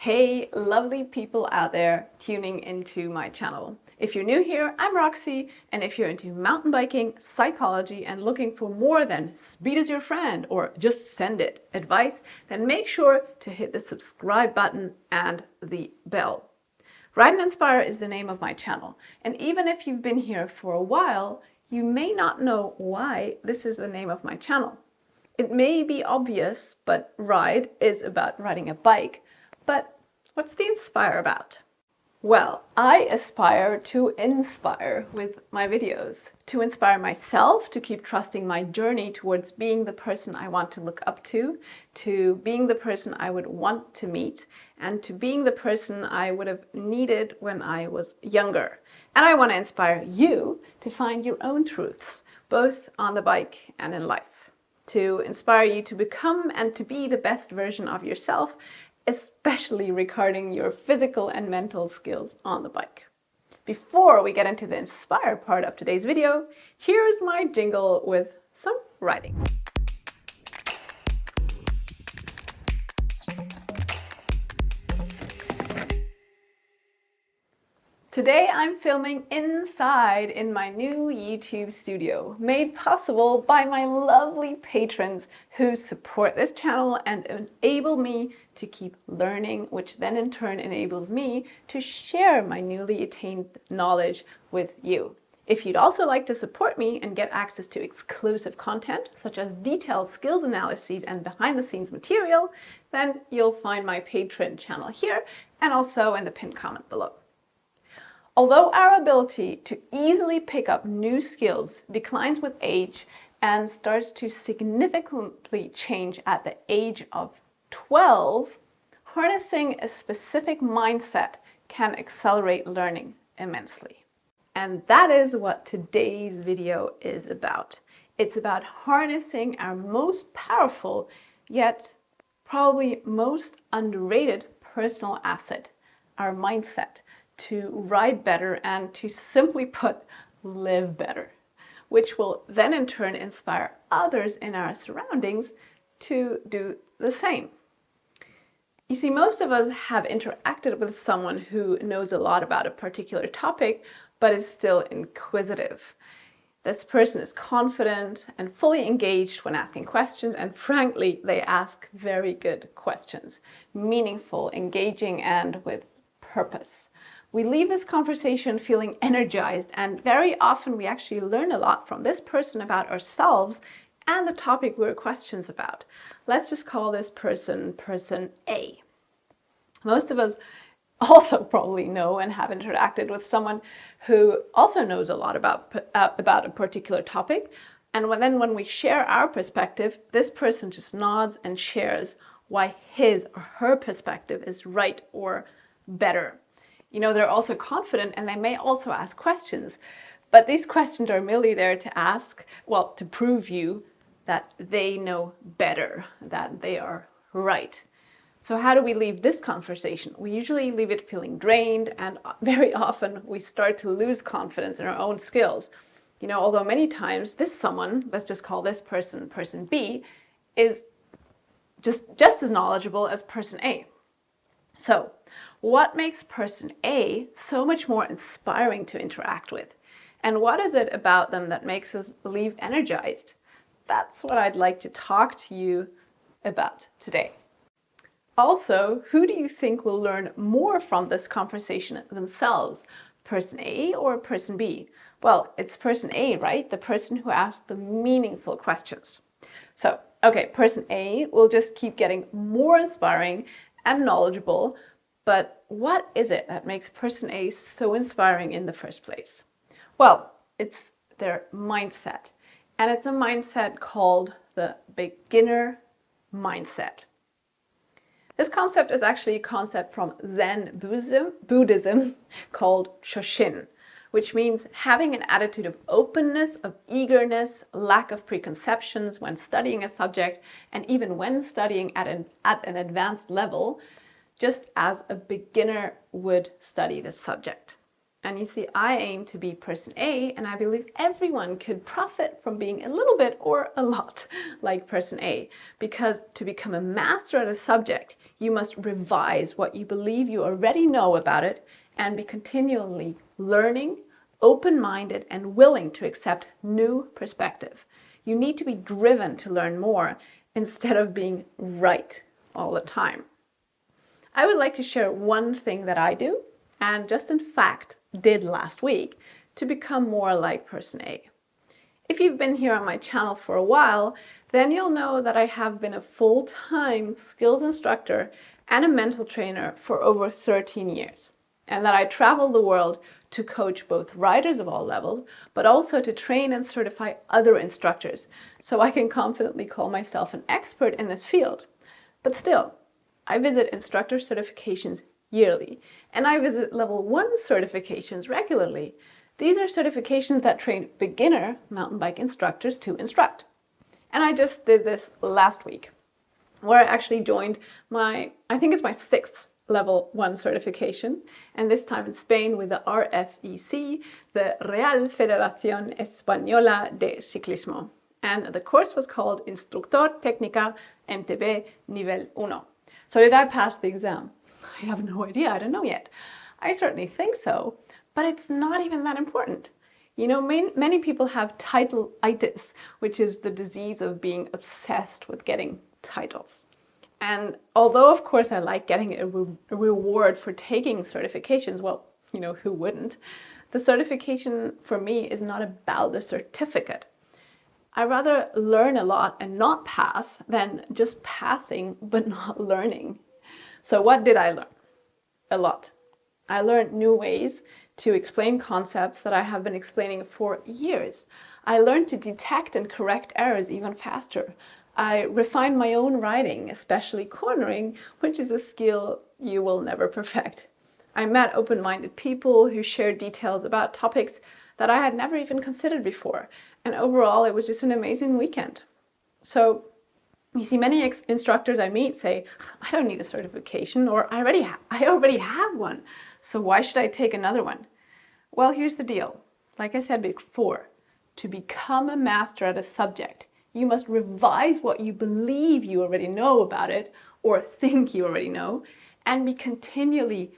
Hey, lovely people out there tuning into my channel. If you're new here, I'm Roxy, and if you're into mountain biking, psychology, and looking for more than speed is your friend or just send it advice, then make sure to hit the subscribe button and the bell. Ride and Inspire is the name of my channel, and even if you've been here for a while, you may not know why this is the name of my channel. It may be obvious, but ride is about riding a bike. But what's the inspire about? Well, I aspire to inspire with my videos, to inspire myself to keep trusting my journey towards being the person I want to look up to being the person I would want to meet, and to being the person I would have needed when I was younger. And I want to inspire you to find your own truths, both on the bike and in life. To inspire you to become and to be the best version of yourself, especially regarding your physical and mental skills on the bike. Before we get into the inspire part of today's video, here's my jingle with some riding. Today I'm filming inside in my new YouTube studio, made possible by my lovely patrons who support this channel and enable me to keep learning, which then in turn enables me to share my newly attained knowledge with you. If you'd also like to support me and get access to exclusive content, such as detailed skills analyses and behind-the-scenes material, then you'll find my Patreon channel here and also in the pinned comment below. Although our ability to easily pick up new skills declines with age and starts to significantly change at the age of 12, harnessing a specific mindset can accelerate learning immensely. And that is what today's video is about. It's about harnessing our most powerful, yet probably most underrated personal asset, our mindset, to ride better and, to simply put, live better, which will then in turn inspire others in our surroundings to do the same. You see, most of us have interacted with someone who knows a lot about a particular topic, but is still inquisitive. This person is confident and fully engaged when asking questions, and frankly, they ask very good questions, meaningful, engaging, and with purpose. We leave this conversation feeling energized, and very often we actually learn a lot from this person about ourselves and the topic we're questions about. Let's just call this person Person A. Most of us also probably know and have interacted with someone who also knows a lot about a particular topic, and when we share our perspective, this person just nods and shares why his or her perspective is right or better. You know, they're also confident and they may also ask questions, but these questions are merely there to ask, well, to prove you that they know better, that they are right. So how do we leave this conversation? We usually leave it feeling drained, and very often we start to lose confidence in our own skills. You know, although many times this someone, let's just call this person Person B, is just as knowledgeable as Person A. So, what makes Person A so much more inspiring to interact with? And what is it about them that makes us leave energized? That's what I'd like to talk to you about today. Also, who do you think will learn more from this conversation themselves? Person A or Person B? Well, it's Person A, right? The person who asked the meaningful questions. So, okay, Person A will just keep getting more inspiring and knowledgeable, but what is it that makes Person A so inspiring in the first place? Well, it's their mindset, and it's a mindset called the beginner mindset. This concept is actually a concept from Zen Buddhism called Shoshin, which means having an attitude of openness, of eagerness, lack of preconceptions when studying a subject, and even when studying at an advanced level, just as a beginner would study the subject. And you see, I aim to be Person A, and I believe everyone could profit from being a little bit or a lot like Person A, because to become a master at a subject, You must revise what you believe you already know about it and be continually learning, open-minded, and willing to accept new perspective. You need to be driven to learn more instead of being right all the time. I would like to share one thing that I do, and just in fact did last week, to become more like person A. If you've been here on my channel for a while, then you'll know that I have been a full-time skills instructor and a mental trainer for over 13 years, and that I travel the world to coach both riders of all levels, but also to train and certify other instructors, so I can confidently call myself an expert in this field. But still, I visit instructor certifications yearly, and I visit level 1 certifications regularly. These are certifications that train beginner mountain bike instructors to instruct. And I just did this last week, where I actually joined I think it's my 6th level 1 certification, and this time in Spain with the RFEC, the Real Federación Española de Ciclismo. And the course was called Instructor Técnica MTB Nivel 1. So did I pass the exam? I have no idea, I don't know yet. I certainly think so, but it's not even that important. You know, many people have titleitis, which is the disease of being obsessed with getting titles. And although, of course, I like getting a reward for taking certifications, well, you know, who wouldn't? The certification for me is not about the certificate. I rather learn a lot and not pass than just passing but not learning. So what did I learn? A lot. I learned new ways to explain concepts that I have been explaining for years. I learned to detect and correct errors even faster. I refined my own writing, especially cornering, which is a skill you will never perfect. I met open-minded people who shared details about topics that I had never even considered before. And overall, it was just an amazing weekend. So, you see, many instructors I meet say, I don't need a certification, or I already have one, so why should I take another one? Well, here's the deal. Like I said before, to become a master at a subject, you must revise what you believe you already know about it, or think you already know, and be continually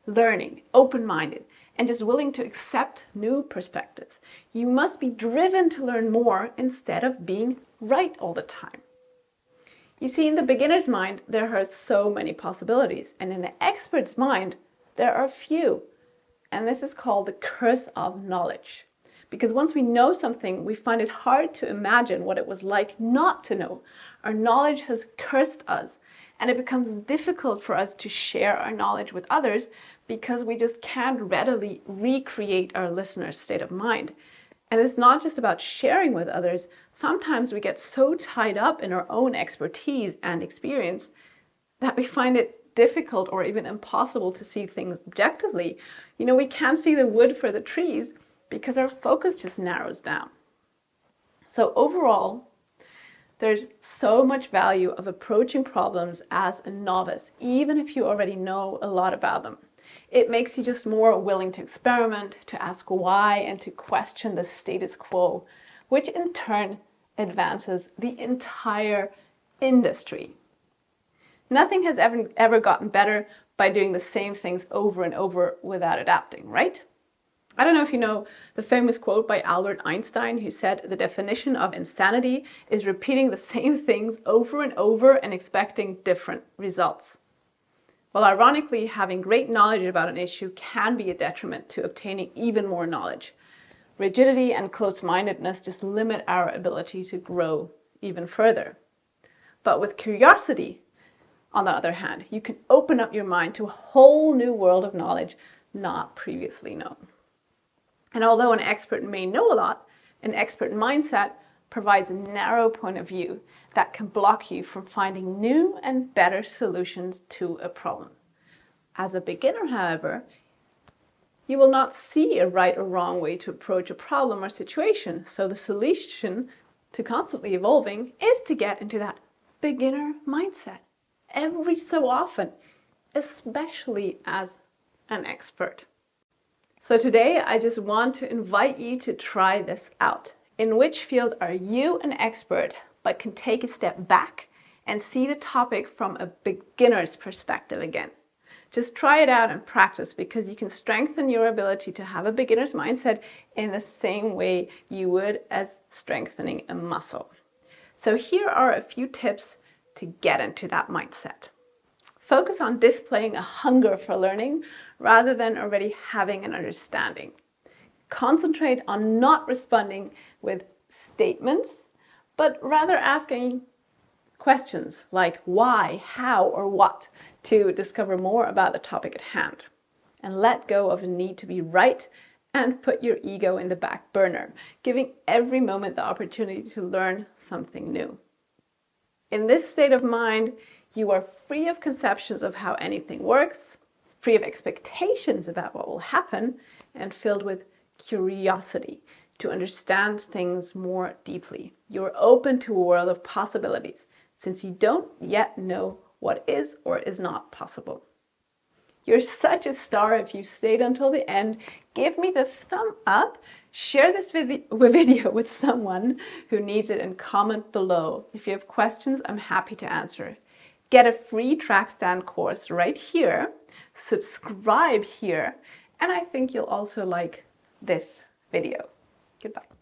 learning, open-minded, and just willing to accept new perspectives. You must be driven to learn more instead of being right all the time. You see, in the beginner's mind, there are so many possibilities, and in the expert's mind, there are few. And this is called the curse of knowledge. Because once we know something, we find it hard to imagine what it was like not to know. Our knowledge has cursed us, and it becomes difficult for us to share our knowledge with others because we just can't readily recreate our listener's state of mind. And it's not just about sharing with others. Sometimes we get so tied up in our own expertise and experience that we find it difficult or even impossible to see things objectively. You know, we can't see the wood for the trees because our focus just narrows down. So overall, there's so much value of approaching problems as a novice, even if you already know a lot about them. It makes you just more willing to experiment, to ask why, and to question the status quo, which in turn advances the entire industry. Nothing has ever gotten better by doing the same things over and over without adapting, right? I don't know if you know the famous quote by Albert Einstein, who said, "The definition of insanity is repeating the same things over and over and expecting different results." Well, ironically, having great knowledge about an issue can be a detriment to obtaining even more knowledge. Rigidity and close-mindedness just limit our ability to grow even further. But with curiosity, on the other hand, you can open up your mind to a whole new world of knowledge not previously known. And although an expert may know a lot, an expert mindset provides a narrow point of view that can block you from finding new and better solutions to a problem. As a beginner, however, you will not see a right or wrong way to approach a problem or situation. So the solution to constantly evolving is to get into that beginner mindset every so often, especially as an expert. So today, I just want to invite you to try this out. In which field are you an expert, but can take a step back and see the topic from a beginner's perspective again. Just try it out and practice, because you can strengthen your ability to have a beginner's mindset in the same way you would as strengthening a muscle. So here are a few tips to get into that mindset. Focus on displaying a hunger for learning rather than already having an understanding. Concentrate on not responding with statements, but rather asking questions like why, how, or what to discover more about the topic at hand. And let go of the need to be right and put your ego in the back burner, giving every moment the opportunity to learn something new. In this state of mind, you are free of conceptions of how anything works, free of expectations about what will happen, and filled with curiosity to understand things more deeply. You are open to a world of possibilities, since you don't yet know what is or is not possible. You're such a star if you stayed until the end. Give me the thumb up, share this video with someone who needs it, and comment below. If you have questions, I'm happy to answer. Get a free track stand course right here, subscribe here, and I think you'll also like this video. Goodbye.